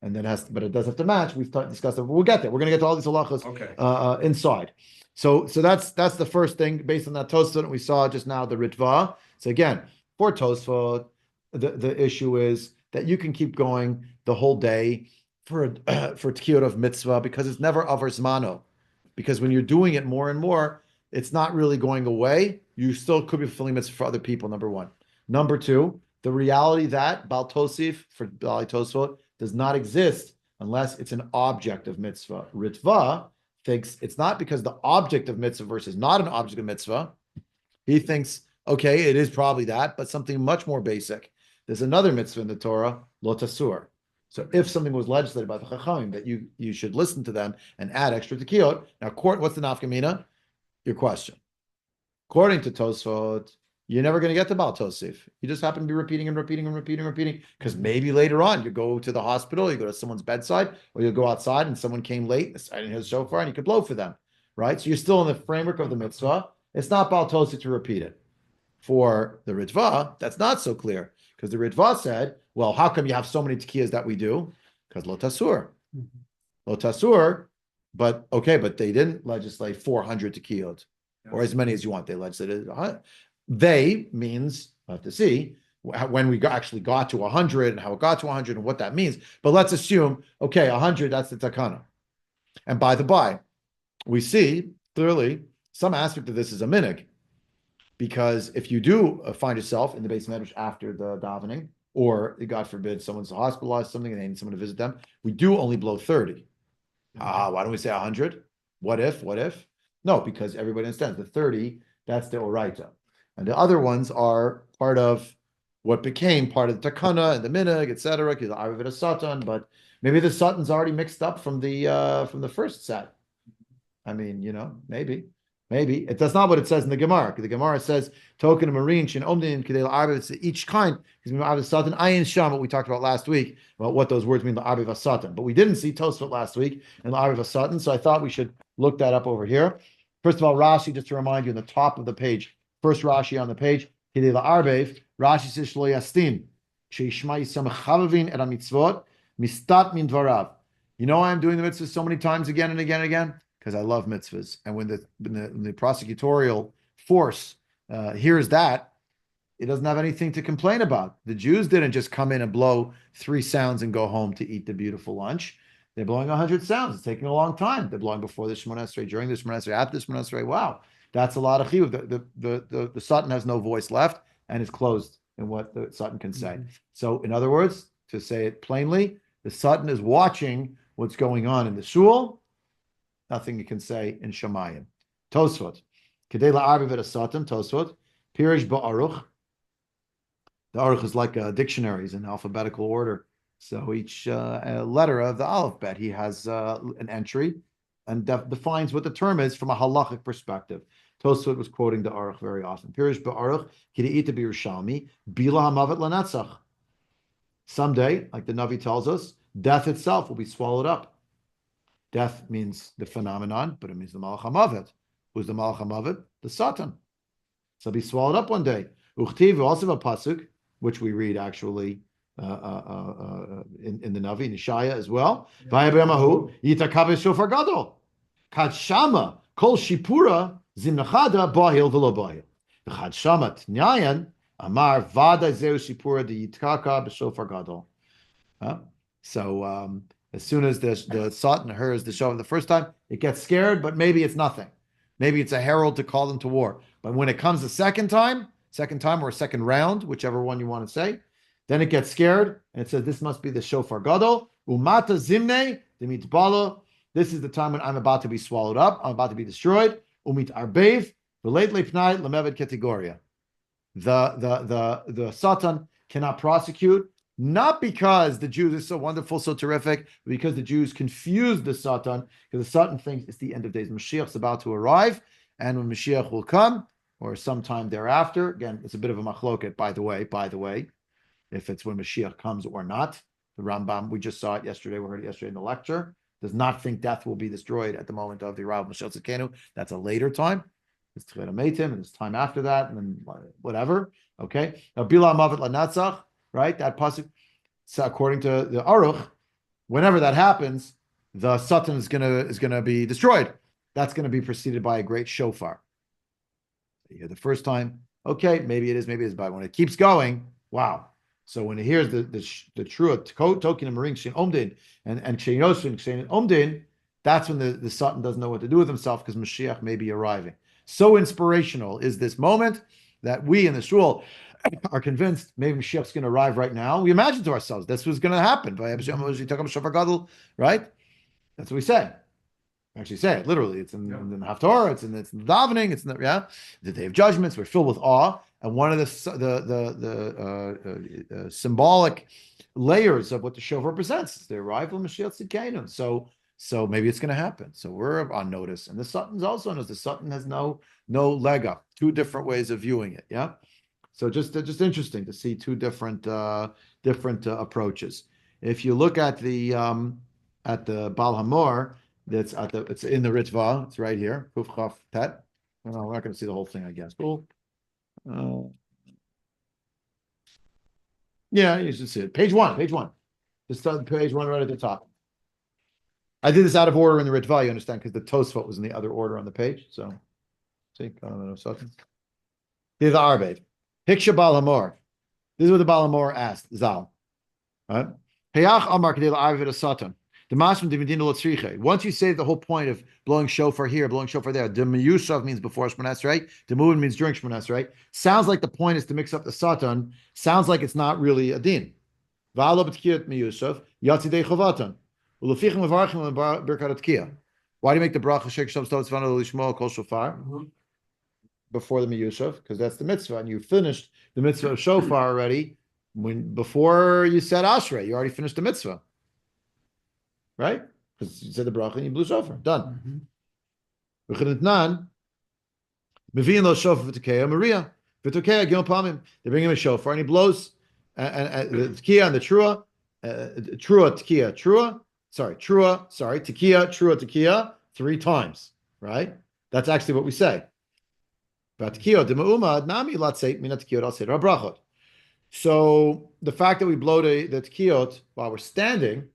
And then but it does have to match. We've discussed it. We'll get there. We're going to get to all these halachas inside. So that's the first thing based on that Tosfot that we saw just now, the Ritva. So again, for Tosfot, the issue is that you can keep going the whole day for Tekiyot of mitzvah because it's never avar zmano. Because when you're doing it more and more, it's not really going away. You still could be fulfilling mitzvah for other people, number one. Number two, the reality that Baal Tosif for Baal Tosfot does not exist unless it's an object of mitzvah. Ritva thinks it's not because the object of mitzvah versus not an object of mitzvah. He thinks, okay, it is probably that, but something much more basic. There's another mitzvah in the Torah, lo tasur. So if something was legislated by the Chachamim that you should listen to them and add extra tekiyot. Now, what's the nafkamina? Your question. According to Tosfot, you're never going to get to Baal Tosif. You just happen to be repeating because maybe later on you go to the hospital, you go to someone's bedside, or you'll go outside and someone came late, decided his shofar, and you could blow for them, right? So you're still in the framework of the mitzvah. It's not Baal Tosif to repeat it. For the Ritva, that's not so clear. Because the Ritva said, well, how come you have so many tekiyas that we do? Because lo tasur. Lo tasur, but they didn't legislate 400 tekiyot, or as many as you want. They legislated 100. They means, we'll have to see, when we actually got to 100 and how it got to 100 and what that means. But let's assume, 100, that's the takana. And by the by, we see clearly some aspect of this is a minig. Because if you do find yourself in the base medrash after the davening, or God forbid, someone's hospitalized, something, and they need someone to visit them. We do only blow 30. Why don't we say 100? What if? No, because everybody understands the 30, that's the Oraita. And the other ones are part of what became part of the Takana and the Minhag, etc. Because the Arvit Satan, but maybe the Satan's already mixed up from the first set. I mean, maybe. That's not what it says in the Gemara. The Gemara says token of marine shin omdin kedel arvit, each kind is arvit satan ayin sham. What we talked about last week about what those words mean, the arvit satan. But we didn't see Tosfot last week and the arvit satan, so I thought we should look that up over here. First of all, Rashi, just to remind you, in the top of the page, first Rashi on the page, kedel arvev. Rashi says shlo yastin sheishma yisam chavavin et mitzvot mistat min dvarav. You know why I'm doing the mitzvahs so many times again and again and again? Because I love mitzvahs. And when the prosecutorial force hears that, it doesn't have anything to complain about. The Jews didn't just come in and blow 3 sounds and go home to eat the beautiful lunch. They're blowing 100 sounds. It's taking a long time. They're blowing before the Shemona Esrei, during the Shemona Esrei, after the Shemona Esrei. Wow, that's a lot of chiyuv. The Satan has no voice left and is closed in what the Satan can say. So, in other words, to say it plainly, the Satan is watching what's going on in the shul. Nothing you can say in Shemayim. Tosfot. Kedei la'arbi v'et Satan, Tosfot. Pirish ba'aruch. The aruch is like dictionaries in alphabetical order. So each letter of the alphabet, he has an entry and defines what the term is from a halachic perspective. Tosfot was quoting the aruch very often. Pirish ba'aruch, kide'ita b'Yerushalmi, bila hamavet lanetzach. Someday, like the Navi tells us, death itself will be swallowed up. Death means the phenomenon, but it means the Malach HaMavet. Who's the Malach HaMavet? The Satan. So be swallowed up one day. Uchtiv, also a pasuk, which we read actually in the Navi, in Ishaya as well. Vayabemahu yitakabe shofar gadol. Kad shama kol shipura zimnachada bahil v'lo bahil. V'chad shama t'nyayan amar vada zeu shipura de yitkaka b'shofar gadol. So as soon as the Satan hears the shofar the first time, it gets scared, but maybe it's nothing. Maybe it's a herald to call them to war. But when it comes the second time or a second round, whichever one you want to say, then it gets scared and it says this must be the shofar gadol. Umata zimne demitbalo. This is the time when I'm about to be swallowed up. I'm about to be destroyed. Umit arbev relate lepnai lemevet categoria. The Satan cannot prosecute. Not because the Jews are so wonderful, so terrific, but because the Jews confused the Satan, because the Satan thinks it's the end of days. Mashiach's about to arrive, and when Mashiach will come, or sometime thereafter, again, it's a bit of a machloket, by the way, if it's when Mashiach comes or not. The Rambam, we just saw it yesterday, we heard it yesterday in the lecture, does not think death will be destroyed at the moment of the arrival of Mashiach Tzidkenu. That's a later time. It's Tchila Meitim, and it's time after that, and then whatever, okay? Now, Bila Mavet Lanatzach, right? That pasuk. So according to the Aruch, whenever that happens, the Satan is gonna be destroyed. That's going to be preceded by a great shofar. You hear the first time, okay, maybe it is, but when it keeps going, wow. So when it hears the true token of marine kshin omdin and kshin kshin omdin, that's when the Satan doesn't know what to do with himself because Mashiach may be arriving. So inspirational is this moment that we in the shul are convinced maybe Mashiach's going to arrive right now. We imagine to ourselves this was going to happen. Right? That's what we say. We actually say it literally. It's in the Haftorah. It's in the davening. It's in the Day of Judgments. We're filled with awe. And one of the symbolic layers of what the shofar represents is the arrival of Mashiach Tzidkenu. So maybe it's going to happen. So we're on notice. And the Sutton's also knows the Sutton has no leg up. Two different ways of viewing it. Yeah. So just interesting to see two different approaches. If you look at the Baal Hamor, it's in the Ritva. It's right here. Kuf Chaf Tet. We're not going to see the whole thing, I guess. Cool. Yeah, you should see it. Page one. Just page one right at the top. I did this out of order in the Ritva, you understand, because the Tosfot was in the other order on the page. So, see, I don't know something. Here's the Arbev. Hiksha Baal Hamor. This is what the Baal Hamor asked, Zal. Right? Peyach Amar Kedei La'arvit Satan. Once you say the whole point of blowing shofar here, blowing shofar there, the Meyushav means before Shemona Esrei, the Meumad means during Shemona Esrei. Sounds like the point is to mix up the Satan. Sounds like it's not really a din. Why do you make the bracha Shek Shav Sto Tzvanu Lishmo Kol Shofar before the Meyushav? Because that's the mitzvah, and you finished the mitzvah of shofar already before you said Ashrei. You already finished the mitzvah. Right? Because you said the bracha and you blew shofar. Done. Maria. They bring him a shofar and he blows and the tekiya and the trua, tekiya, 3 times. Right? That's actually what we say. So the fact that we blow the tekiyot while we're standing,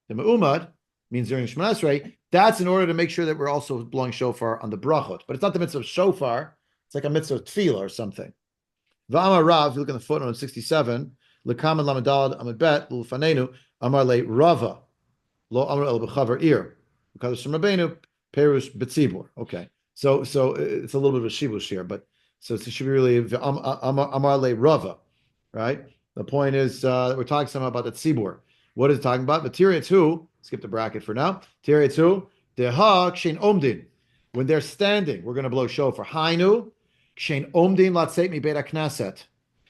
the Meumad means during Shemona Esrei, that's in order to make sure that we're also blowing shofar on the brachot. But it's not the mitzvah of shofar, it's like a mitzvah of tefillah or something. V'amar Rav, if you look in the footnote on 67, L'kaman lamadalad amad bet, l'ufanenu, amar le Rava, lo amar el b'chavar ir, because Shem Rabbeinu, perush betzibur. Okay, so it's a little bit of a shibush here, but so it should be really amar le Rava, right? The point is that we're talking some about the tzibur. What is it talking about? Material 2, skip the bracket for now. Material 2, deha kshen omdin. When they're standing, we're going to blow shofar. Hainu, kshen omdin latzeit mi beit hakneset.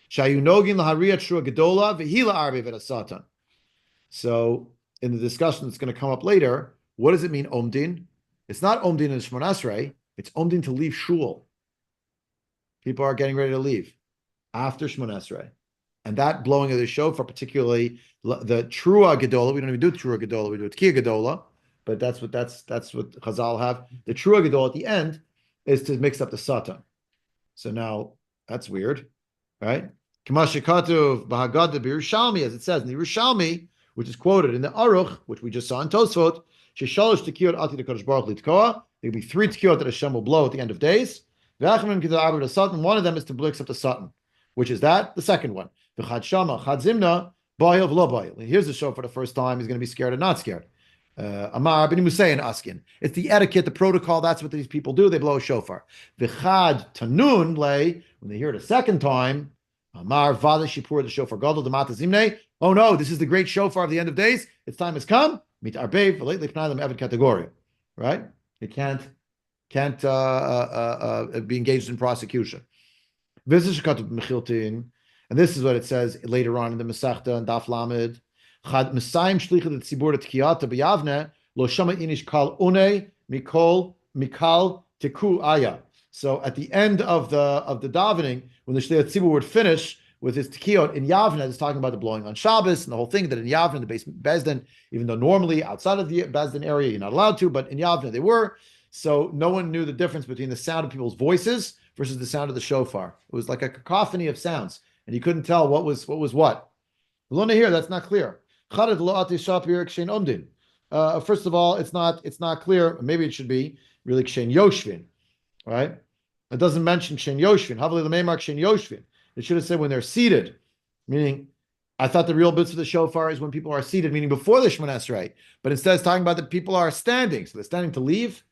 Shayu nogin lahariya trua gedola v'hila arbe vet satan. So, in the discussion that's going to come up later, what does it mean omdin? It's not omdin in Shemona Esrei. It's omdin to leave shul. People are getting ready to leave after Shemona Esrei. And that blowing of the shofar, particularly the trua gedola, we don't even do trua gedola, we do tekiya gedola, but that's what Chazal have. The trua gedola at the end is to mix up the satan. So now that's weird, right? Kamashikatu Bahagada Yerushalmi, as it says in the Yerushalmi, which is quoted in the Aruch, which we just saw in Tosfot, Sheshalosh tekiyot ati the Kodesh Baruch litkoa. There will be 3 tekiyot that Hashem will blow at the end of days. One of them is to mix up the satan. Which is that? The second one. The Chad Shama, Chad Zimna, Bayil V'lo Bayil. And here's the show for the first time. He's going to be scared or not scared. Amar ben Musayin Askin. It's the etiquette, the protocol. That's what these people do. They blow a shofar. The Chad Tanun lay, when they hear it a second time, Amar Vada Shipur, the shofar Gadol, the Mata Zimne. Oh no, this is the great shofar of the end of days. Its time has come. Meet Arbev, lately Pnadam Evid category. Right? You can't be engaged in prosecution. And this is what it says later on in the Masechta and Daf Lamed. Chad Messiah shlicha the tzibur Tekiyat b'Yavne lo shama inish kal une mikol mikal teku aya. So at the end of the davening, when the Shliach Tzibur would finish with his Tekiyot in Yavne, it's talking about the blowing on Shabbos and the whole thing, that in Yavne, the base Bezdin, even though normally outside of the Bezdin area you're not allowed to, but in Yavne they were. So no one knew the difference between the sound of people's voices versus the sound of the shofar. It was like a cacophony of sounds, and you couldn't tell what was what. Lona here, that's not clear. First of all, it's not clear. Maybe it should be really kshen yoshvin, right? It doesn't mention kshen yoshvin. Havli l'meimar kshen yoshvin. It should have said when they're seated, meaning I thought the real bits of the shofar is when people are seated, meaning before the Shemona Esrei. But instead, it's talking about that people are standing, so they're standing to leave.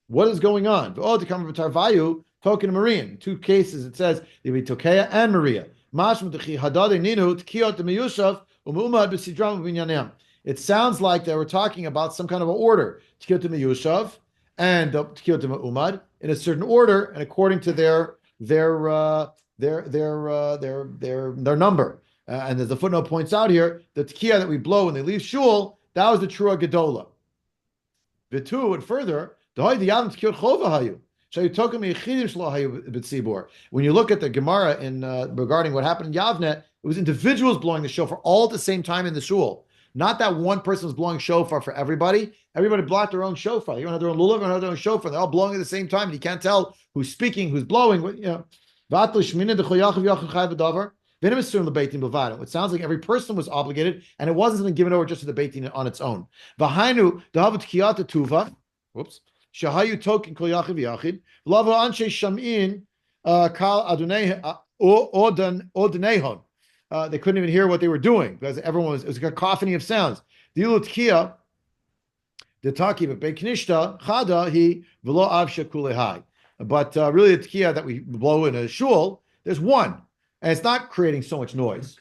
What is going on? Oh, to come from Tarvayu, Token and Maria. In 2 cases, it says there be Tokeya and Maria. It sounds like they were talking about some kind of an order. Tekiyot Meyushav and Tekiyot Meumad in a certain order and according to their number. And as the footnote points out here, the Tekiyah that we blow when they leave shul, that was the Trua Gedola. Vitu and further, when you look at the Gemara in regarding what happened in Yavne, it was individuals blowing the shofar all at the same time in the shul. Not that one person was blowing shofar for everybody. Everybody blocked their own shofar. You don't have their own lulav, you don't have their own shofar. They're all blowing at the same time, and you can't tell who's speaking, who's blowing. It sounds like every person was obligated, and it wasn't given over just to the Beit Din on its own. Whoops. Shahayu token kol yachid v'yachid. Lavo anshe shamin kal adonai odnehon. They couldn't even hear what they were doing because it was a cacophony of sounds. Dilu tkiya The taki but beknishta chada he v'lo avsha kulehai. But really, the tekiah that we blow in a shul, there's one, and it's not creating so much noise,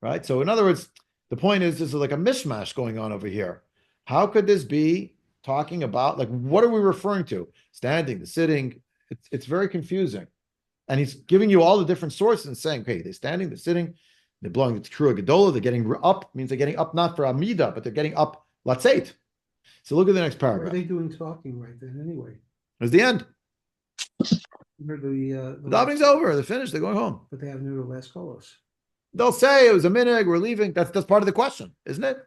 right? So in other words, the point is, there's like a mishmash going on over here. How could this be talking about, like, what are we referring to? Standing, the sitting. It's very confusing. And he's giving you all the different sources and saying, okay, they're standing, they're sitting, they're blowing the trua gedola, they're getting up, means they're getting up not for amida, but they're getting up latzeit. So look at the next What paragraph. are they doing talking right then anyway? It's the end. The The davening's over, they're finished, they're going home. But they have new last colos. They'll say it was a minhag, we're leaving. That's part of the question, isn't it?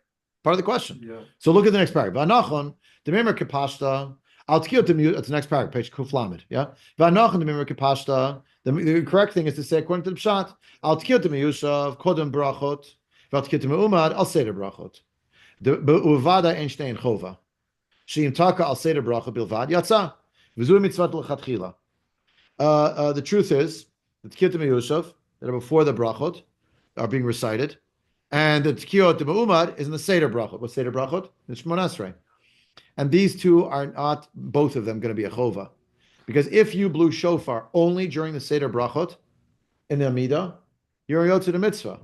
Part of the question. Yeah. So look at the next paragraph. V'anachon, the memor kepashta, al tkiyot demiyut, it's the next paragraph, page kuflamed, yeah? V'anachon, the memor kepashta, the correct thing is to say, according to the pshat, al tkiyot Meyushav, kodem brachot, v'al tkiyot Meumad, al seder brachot. Uvada ein shtein chova. She'im taka al seder brachot bilvad, yatsa. V'zu mitzvat l'chatchila. The truth is, the tkiyot Meyushav, that are before the brachot, are being recited, and the Tekiyat Meumad is in the Seder Brachot. What's Seder Brachot? It's Shmona Esrei. And these two are not, both of them, going to be a chova. Because if you blew shofar only during the Seder Brachot, in the Amida, you're a Yotze the mitzvah.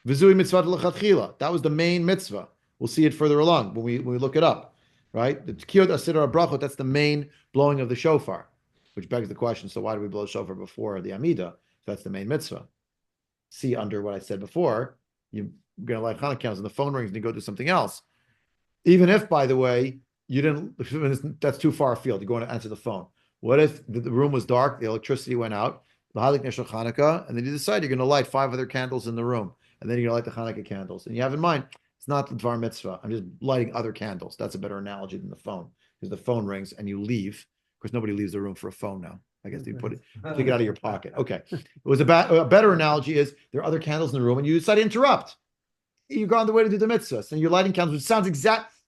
V'zui mitzvah l'chatchila. That was the main mitzvah. We'll see it further along when we look it up. Right? The Tekiyat Seder Brachot, that's the main blowing of the shofar. Which begs the question, so why do we blow shofar before the Amida? That's the main mitzvah. See under what I said before, you're going to light Hanukkah candles and the phone rings and you go do something else. Even if, by the way, you didn't, that's too far afield, you're going to answer the phone. What if the room was dark, the electricity went out, the Hanukkah, and then you decide you're going to light 5 other candles in the room, and then you're going to light the Hanukkah candles. And you have in mind, it's not the Dvar Mitzvah, I'm just lighting other candles. That's a better analogy than the phone, because the phone rings and you leave. Of course, nobody leaves the room for a phone now. I guess you take it out of your pocket. Okay. It was a better analogy is there are other candles in the room and you decide to interrupt. You go on the way to do the mitzvah. And you're lighting candles, which sounds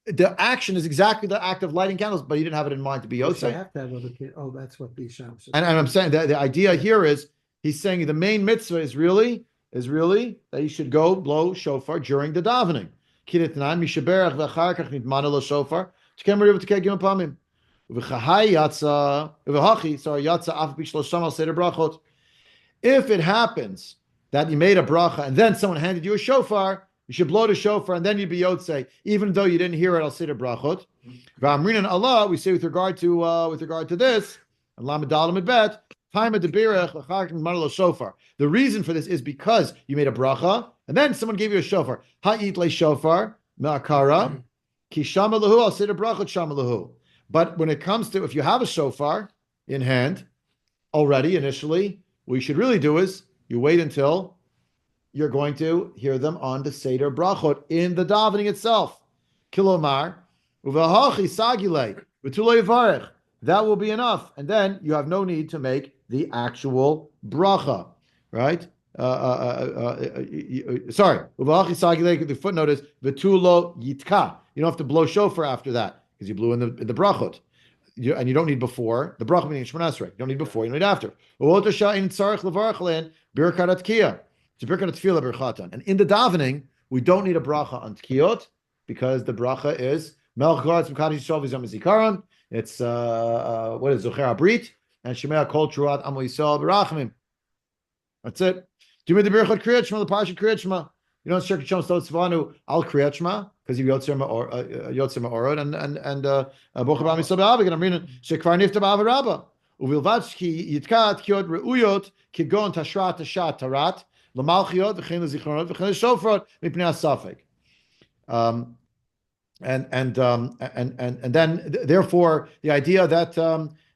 the action is exactly the act of lighting candles, but you didn't have it in mind to be I Yosef. have to have other kids. Oh, that's what these shams. And I'm saying that the idea here is he's saying the main mitzvah is really that you should go blow shofar during the davening. If it happens that you made a bracha and then someone handed you a shofar, you should blow the shofar and then you'd be yotzei, even though you didn't hear it. I'll say the brachot. V'amrinan Allah, we say with regard to this, and lamedalam bet time of the shofar. The reason for this is because you made a bracha and then someone gave you a shofar. Ha'it le shofar me'akara ki shama lahu. I'll say the brachot shama lahu. But when it comes to, if you have a shofar in hand already initially, what you should really do is you wait until you're going to hear them on the Seder Brachot in the davening itself. Kilomar, uvahachi sagile, v'tulei varech. That will be enough. And then you have no need to make the actual bracha, right? Sorry, uvahachi sagile, the footnote is v'tulo yitka. You don't have to blow shofar after that. Because you blew in the brachot, and you don't need before the brachot meaning Shemona Esrei. You don't need before, you don't need after. And in the davening, we don't need a bracha on tkiyot because the bracha is it's what is Zocher Abrit and Shemea Kol Truat Amo Yisrael B'Rachamim. That's it. Do me the birchot kriyat shema, the parsha kriyat shema. You don't share Kishon Stot Tzvanu al kriyat shema because you Yotzer Ma'orod and Bocher B'Am Yisrael B'Avig and Amrin Shekvar Nifta B'Av Rabba Uvilvatski Yitkat Kiyot Reuyot Kigon Tashrat Tashat Tarat L'Malchiot V'Chein L'Zichronot V'Chein L'Shofrot Mipnei Asafek. And then therefore the idea that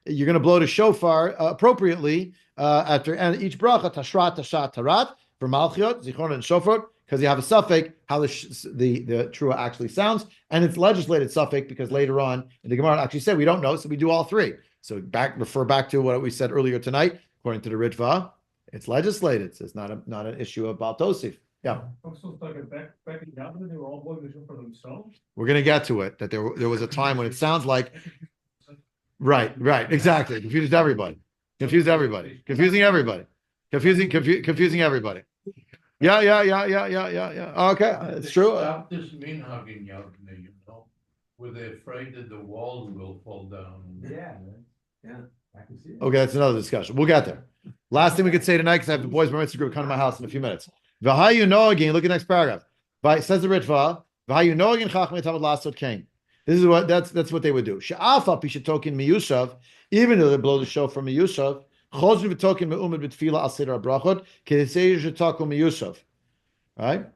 you're going to blow the shofar appropriately after and each bracha tashrat tashat tarat for malchiot zichron and shofar because you have a suffix how the trua actually sounds and it's legislated suffix because later on in the Gemara actually said we don't know so we do all three so refer back to what we said earlier tonight according to the Ritva it's legislated so it's not an issue about Tosif. Yeah. We're going to get to it. That there was a time when it sounds like, right, exactly. Confusing everybody. Confusing everybody. Yeah. Okay, it's true. Stop this mean hugging, you know. Were they afraid that the walls will fall down? Yeah, I can see it. Okay, that's another discussion. We'll get there. Last thing we could say tonight, because I have the boys' bar mitzvah group come to my house in a few minutes. V'hayu noagin, look at the next paragraph. Says the Ritva, v'hayu noagin chachmei tamad lasot kain. This is what that's what they would do. She'afa pishatokin meyushav, even though they blow the shofar from meyushav, chozin v'tokin meumad b'tfila al seder brachot, kedesei shetaku meyushav. Right?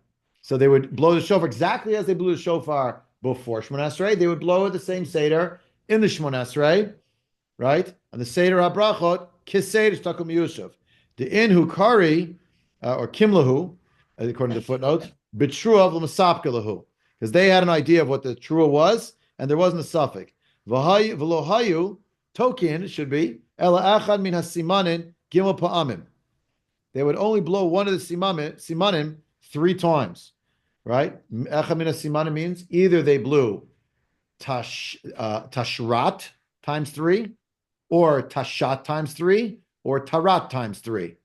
So they would blow the shofar exactly as they blew the shofar before Shmoneh Esrei. They would blow it the same seder in the Shmoneh Esrei, right? And the seder habrachot kiseder shetaku meyushav. The inhu kari or kimlahu, according to the footnotes, bitruav l'masapka lahu, because they had an idea of what the trua was, and there wasn't a suffix. V'lohayu token should be ela achad min hasimanin gimel pa'amim. They would only blow one of the simanim 3 times, right? Echad min hasimanim means either they blew tashrat times 3, or tashat times 3, or tarat times 3.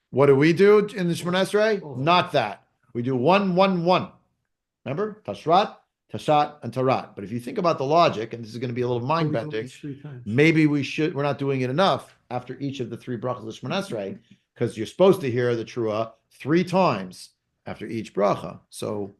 What do we do in the Shmoneh Esrei? Not that. We do 1, 1, 1. Remember? Tashrat, Tashat, and Tarat. But if you think about the logic, and this is going to be a little mind-bending, maybe we're not doing it enough after each of the 3 brachas of Shmoneh Esrei, because you're supposed to hear the Trua 3 times after each bracha. So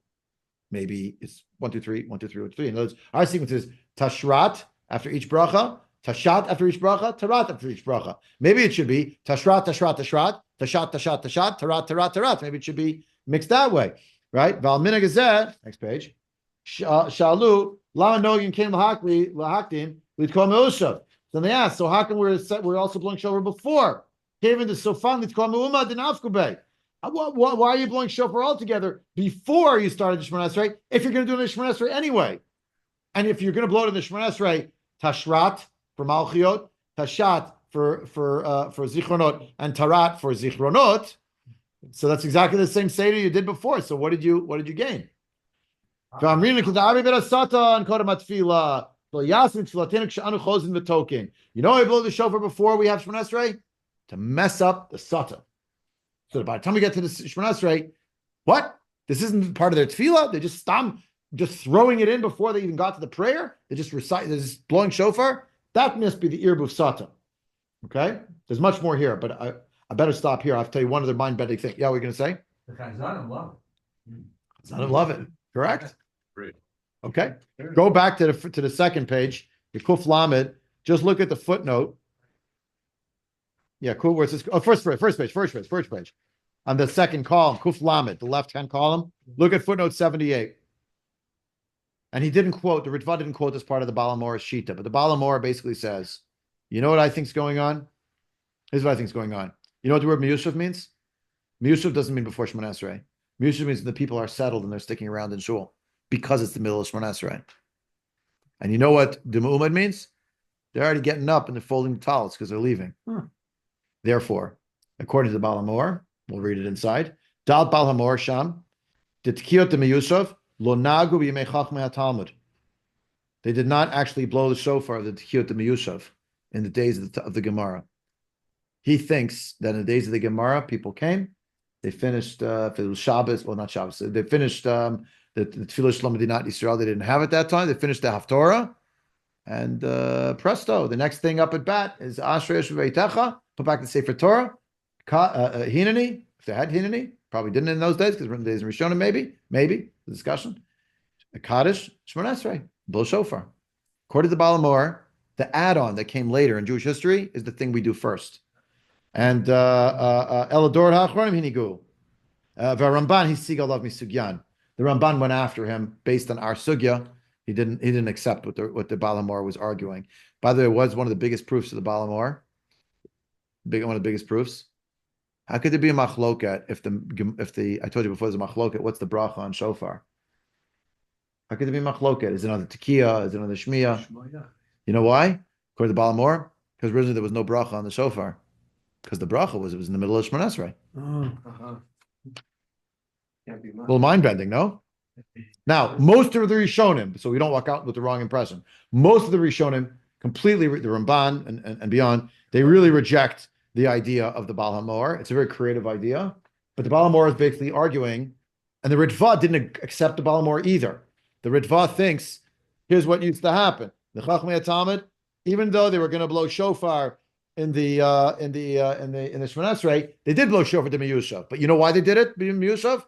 maybe it's 1, 2, 3, 1, 2, 3, 1, 2, 3. In other words, our sequence is Tashrat after each bracha, Tashat after each bracha, Tarat after each bracha. Maybe it should be Tashrat, Tashrat, Tashrat, Tashat, Tashat, Tashat, Tarat, Tarat, Tarat. Maybe it should be mixed that way, right? Val minhag hazeh, next page. Shalu lama nogin came lahakdim litkol Meyushav. So they asked, so how come we're also blowing shofar before? Given the sofan litkol Meumad in Afkubay. Why are you blowing shofar altogether before you started the Shmoneh Esrei? If you're going to do it in the Shmoneh Esrei anyway, and if you're going to blow it in the Shmoneh Esrei, Tashrat for Malchiot, Tashat for Zichronot, and Tarat for Zichronot. So that's exactly the same seder you did before. So what did you gain? You know why we blow the shofar before we have Shmoneh Esrei? To mess up the sata. So by the time we get to the Shmoneh Esrei, what? This isn't part of their tefillah? They just throwing it in before they even got to the prayer? They're just blowing shofar? That must be the Irbuv Sata. Okay? There's much more here, but I better stop here. I have to tell you one other mind-bending thing. Yeah, what are you going to say? The Chazanim love it. Chazanim love it. Correct? Great. Okay. Go back to the second page, the Kuf Lamed. Just look at the footnote. Yeah, cool. Where it says, first page. On the second column, Kuf Lamed, the left-hand column. Look at footnote 78. And he didn't quote, the Ritva didn't quote this part of the Baal HaMorah Shita, but the Baal HaMorah basically says, you know what I think's going on? Here's what I think's going on. You know what the word Meyushav means? Meyushav doesn't mean before Shmoneh Esrei. Meyushav means the people are settled and they're sticking around in shul because it's the middle of Shmoneh Esrei. And you know what the Meumad means? They're already getting up and they're folding the towels because they're leaving. Therefore, according to the Baal HaMorah, we'll read it inside. Dal Baal HaMorah Sham, the Tekiyat the Meyushav, Lo nagu b'yemei chachmei Talmud. They did not actually blow the shofar of the Tekiyot the Meyushav in the days of the Gemara. He thinks that in the days of the Gemara, people came, they finished if it was Shabbos, well not Shabbos, they finished the Tefillah Shlom Medinat Yisrael. They didn't have it that time. They finished the Haftorah, and presto, the next thing up at bat is Ashrei Yeshuvaytecha. Put back the Sefer Torah, Hineni. If they had Hineni, probably didn't in those days because we're in the days of Rishonim. Maybe the discussion. A Kaddish, Shmoneh Esrei, blow shofar. According to the Baal HaMorah, the add-on that came later in Jewish history is the thing we do first. And Elador HaAchronim Hinigu. V'Ramban Hisigal of Misugyan. The Ramban went after him based on our sugya. He didn't accept what the Baal HaMorah was arguing. By the way, it was one of the biggest proofs of the Baal HaMorah. One of the biggest proofs. How could there be a machloket if the I told you before there's a machloket? What's the bracha on shofar? How could there be machloket? Is it on the tekiya? Is it on the shmiya? You know why? According to Baal HaMorah, because originally there was no bracha on the shofar, because the bracha was in the middle of Shmoneh Esrei. A little mind bending, no? Now, most of the Rishonim, so we don't walk out with the wrong impression. Most of the Rishonim, completely the Ramban and beyond, they really reject the idea of the Baal HaMorah. It's a very creative idea, but the Baal HaMorah is basically arguing, and the Ritva didn't accept the Baal HaMorah either. The Ritva thinks here's what used to happen. The Chachmei Talmud, even though they were going to blow shofar in the Shemona Esrei, they did blow shofar to Meyushav. But you know why they did it? Meyushav?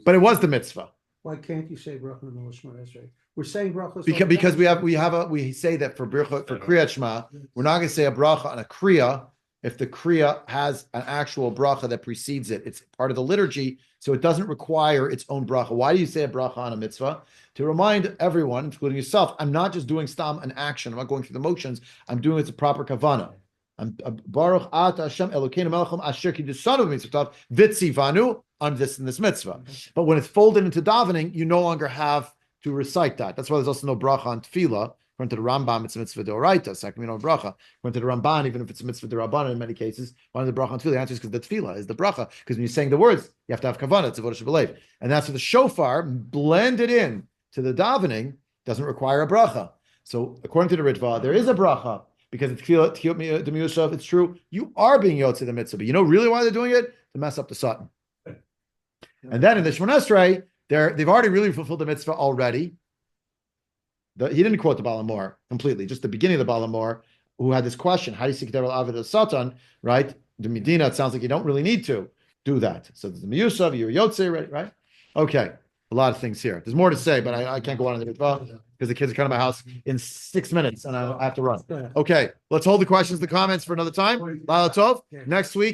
But it was the mitzvah. Why can't you say bracha in the Shemona Esrei? We're saying brachas Because we say that for Kriyat Shema, we're not going to say a bracha on a Kriya if the Kriya has an actual bracha that precedes it. It's part of the liturgy, so it doesn't require its own bracha. Why do you say a bracha on a mitzvah? To remind everyone, including yourself, I'm not just doing stam an action. I'm not going through the motions. I'm doing it to proper kavana. I'm Baruch Ata Hashem Elokeinu Melecham Asher Kiddusanu Mitzvotav Vitzivanu on this in this mitzvah. But when it's folded into davening, you no longer have to recite that. That's why there's also no bracha on tefillah. According to the Rambam, it's a mitzvah d'oraita. Second, bracha. According to the Ramban, even if it's a mitzvah d'rabbanan in many cases, why is the bracha on tefillah? The answer is because the tefillah is the bracha. Because when you're saying the words, you have to have kavanah. It's a vodah shebelev, and that's what the shofar blended in to the davening doesn't require a bracha. So according to the Ritva, there is a bracha because it's Tekiyat the Meyushav. It's true. You are being yotze the mitzvah, but you know really why they're doing it? To mess up the satan. And then in the Shemona Esrei, they've already really fulfilled the mitzvah already. He didn't quote the Baal HaMor completely, just the beginning of the Baal HaMor, who had this question, how do you see Kedar al-Avid al-Satan, right? The Medina, it sounds like you don't really need to do that. So there's the Meyushav, you're Yotze, right? Okay, a lot of things here. There's more to say, but I can't go on in the mitzvah because the kids are coming to my house in 6 minutes and I have to run. Okay, let's hold the questions, the comments for another time. Lala Tov, next week.